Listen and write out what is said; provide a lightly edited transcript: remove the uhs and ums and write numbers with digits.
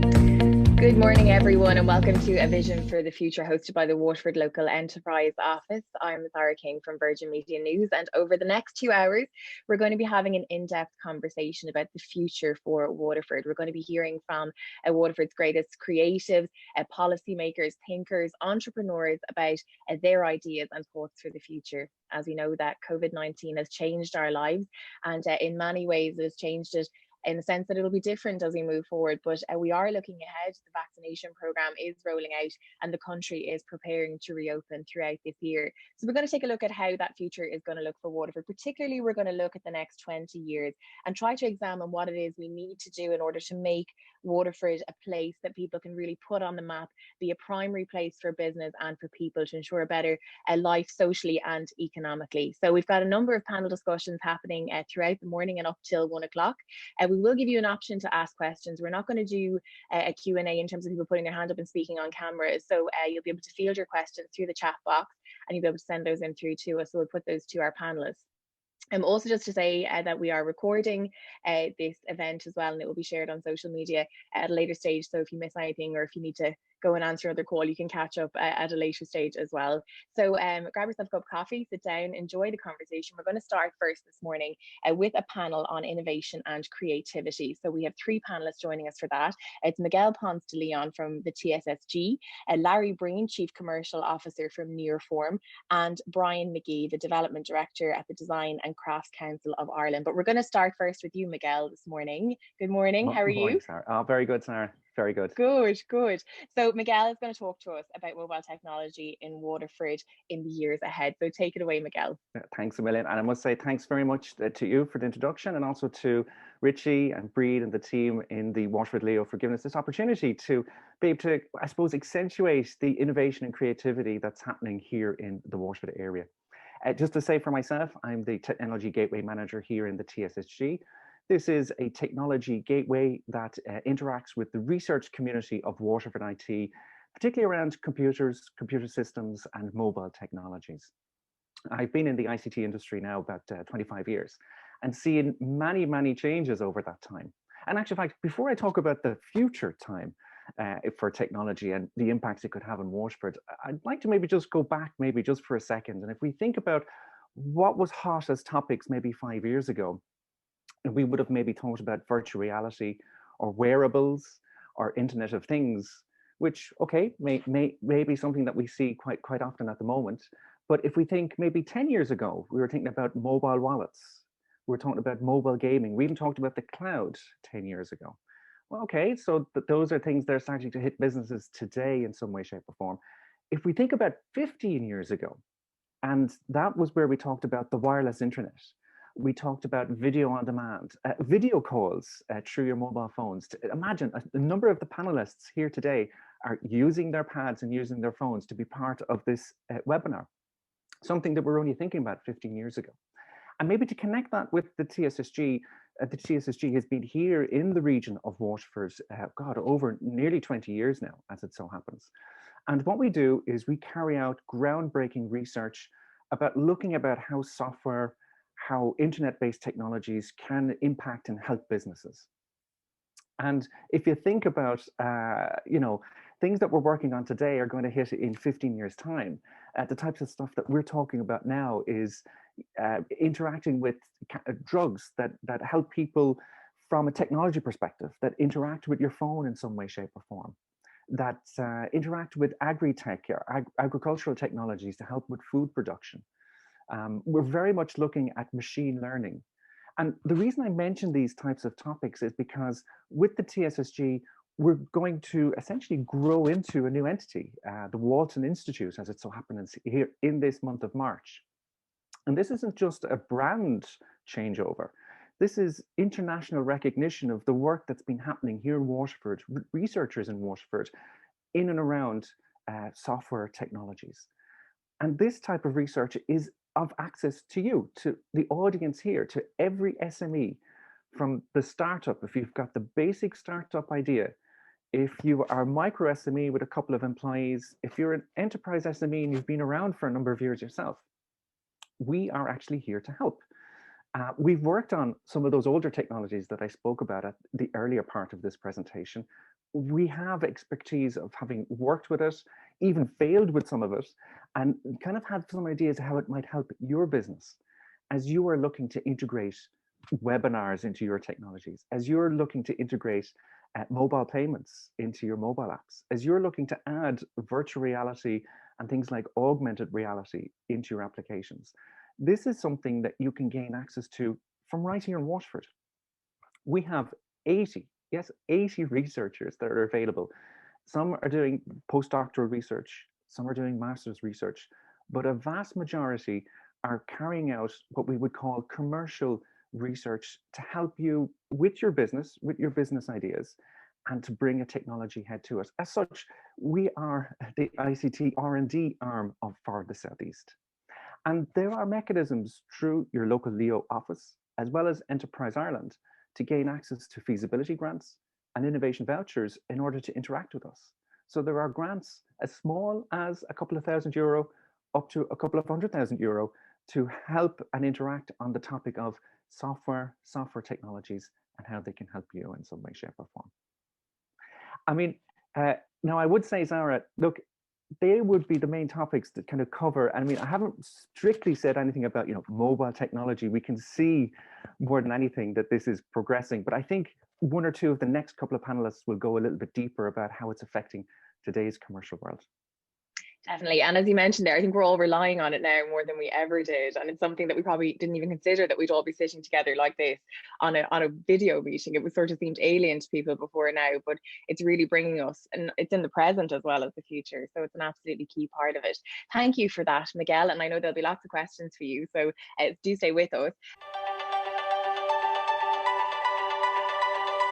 Good morning, everyone, and welcome to A Vision for the Future, hosted by the Waterford Local Enterprise Office. I'm Sarah King from Virgin Media News, and over the next 2 hours, we're going to be having an in-depth conversation about the future for Waterford. We're going to be hearing from Waterford's greatest creatives, policymakers, thinkers, entrepreneurs about their ideas and thoughts for the future. As we know that COVID-19 has changed our lives, and in many ways it has changed it in the sense that it'll be different as we move forward. But we are looking ahead. The vaccination program is rolling out and the country is preparing to reopen throughout this year. So we're going to take a look at how that future is going to look for Waterford. Particularly, we're going to look at the next 20 years and try to examine what it is we need to do in order to make Waterford a place that people can really put on the map, be a primary place for business and for people to ensure a better life socially and economically. So we've got a number of panel discussions happening throughout the morning and up till 1 o'clock. We will give you an option to ask questions. We're not going to do a Q&A in terms of people putting their hand up and speaking on camera. So you'll be able to field your questions through the chat box and you'll be able to send those in through to us. So we'll put those to our panelists. Also just to say that we are recording this event as well, and it will be shared on social media at a later stage. So if you miss anything or if you need to go and answer another call, you can catch up at a later stage as well. So grab yourself a cup of coffee, sit down, enjoy the conversation. We're going to start first this morning with a panel on innovation and creativity. So we have three panelists joining us for that. It's Miguel Ponce De Leon from the TSSG, Larry Breen, Chief Commercial Officer from Nearform, and Brian McGee, the Development Director at the Design and Crafts Council of Ireland. But we're going to start first with you, Miguel, this morning. Good morning. How are you? Sarah. Oh, very good, Sarah. Very good. Good, good. So Miguel is going to talk to us about mobile technology in Waterford in the years ahead. So take it away, Miguel. Thanks a million. And I must say thanks very much to you for the introduction, and also to Richie and Breed and the team in the Waterford Leo for giving us this opportunity to be able to, I suppose, accentuate the innovation and creativity that's happening here in the Waterford area. Just to say for myself, I'm the Technology Gateway Manager here in the TSSG. This is a technology gateway that interacts with the research community of Waterford IT, particularly around computers, computer systems, and mobile technologies. I've been in the ICT industry now about 25 years and seen many, many changes over that time. And actually, in fact, before I talk about the future time for technology and the impacts it could have on Waterford, I'd like to maybe just go back maybe just for a second. And if we think about what was hot as topics maybe 5 years ago, we would have maybe thought about virtual reality or wearables or Internet of Things, which, okay, may be something that we see quite often at the moment. But if we think maybe 10 years ago, we were thinking about mobile wallets. We were talking about mobile gaming. We even talked about the cloud 10 years ago. Well, okay, so those are things that are starting to hit businesses today in some way, shape, or form. If we think about 15 years ago, and that was where we talked about the wireless internet. We talked about video on demand, video calls through your mobile phones. Imagine a number of the panelists here today are using their pads and using their phones to be part of this webinar, something that we're only thinking about 15 years ago. And maybe to connect that with the TSSG has been here in the region of Waterford, over nearly 20 years now, as it so happens. And what we do is we carry out groundbreaking research about looking about how software, how internet-based technologies can impact and help businesses. And if you think about, things that we're working on today are going to hit in 15 years' time. The types of stuff that we're talking about now is interacting with drugs that help people from a technology perspective, that interact with your phone in some way, shape, or form, that interact with Agri Tech or agricultural technologies to help with food production. We're very much looking at machine learning. And the reason I mention these types of topics is because with the TSSG, we're going to essentially grow into a new entity, the Walton Institute, as it so happens here in this month of March. And this isn't just a brand changeover. This is international recognition of the work that's been happening here in Waterford, researchers in Waterford, in and around software technologies. And this type of research is of access to you, to the audience here, to every SME, from the startup, if you've got the basic startup idea, if you are a micro SME with a couple of employees, if you're an enterprise SME and you've been around for a number of years yourself, we are actually here to help. We've worked on some of those older technologies that I spoke about at the earlier part of this presentation. We have expertise of having worked with it, even failed with some of it, and kind of had some ideas how it might help your business as you are looking to integrate webinars into your technologies, as you're looking to integrate mobile payments into your mobile apps, as you're looking to add virtual reality and things like augmented reality into your applications. This is something that you can gain access to from right here in Waterford. We have 80, yes, 80 researchers that are available. Some are doing postdoctoral research, some are doing master's research, but a vast majority are carrying out what we would call commercial research to help you with your business ideas, and to bring a technology head to it. As such, we are the ICT R&D arm for the Southeast. And there are mechanisms through your local Leo office, as well as Enterprise Ireland, to gain access to feasibility grants and innovation vouchers in order to interact with us. So there are grants as small as a couple of €1,000 up to a couple of €100,000 to help and interact on the topic of software technologies, and how they can help you in some way, shape, or form. I mean, now I would say, Zara, look, they would be the main topics that kind of cover. I mean, I haven't strictly said anything about, mobile technology. We can see more than anything that this is progressing, but I think one or two of the next couple of panelists will go a little bit deeper about how it's affecting today's commercial world. Definitely. And as you mentioned there, I think we're all relying on it now more than we ever did. And it's something that we probably didn't even consider, that we'd all be sitting together like this on a video meeting. It was sort of seemed alien to people before now, but it's really bringing us, and it's in the present as well as the future. So it's an absolutely key part of it. Thank you for that, Miguel. And I know there'll be lots of questions for you, so do stay with us.